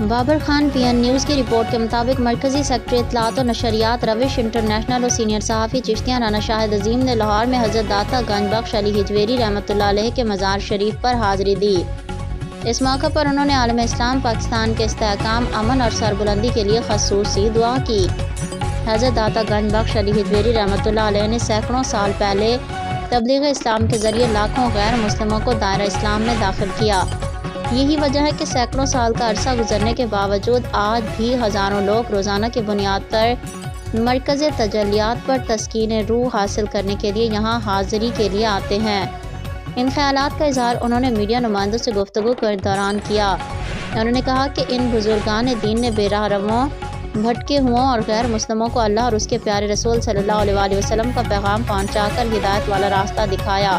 Babar Khan PN news की report के मुताबिक मरकज़ी सेक्रेटरी इत्तलात और नशरियात रविश इंटरनेशनल और सीनियर सहाफ़ी चिश्तिया राना शाहिद अजीम ने लाहौर में हज़रत दाता गंज बख्श अली हिजवेरी रहमतुल्लाह अलैह के मज़ार शरीफ पर हाज़िरी दी। इस मौके पर उन्होंने आलम इस्लाम पाकिस्तान के इस्तेहकाम, अमन और सरबुलंदी के लिए ख़ुसूसी दुआ की। हज़रत दाता गंज बख्श अली हिजवेरी रहमतुल्लाह अलैह ने सैकड़ों साल पहले तबलीग इस्लाम के ज़रिए लाखों गैर मुस्लिमों को दायरा इस्लाम में दाखिल किया। यही वजह है कि सैकड़ों साल का अरसा गुजरने के बावजूद आज भी हज़ारों लोग रोज़ाना की बुनियाद पर मरकज़ तजल्लियात पर तस्कीन रूह हासिल करने के लिए यहाँ हाज़िरी के लिए आते हैं। इन ख़यालात का इज़हार उन्होंने मीडिया नुमाइंदों से गुफ्तगू के दौरान किया। उन्होंने कहा कि इन बुजुर्गान दीन ने बेराह रवों, भटके हुओं और गैर मुस्लिमों को अल्लाह और उसके प्यारे रसूल सल्लल्लाहु अलैहि वसल्लम का पैगाम पहुँचाकर हिदायत वाला रास्ता दिखाया।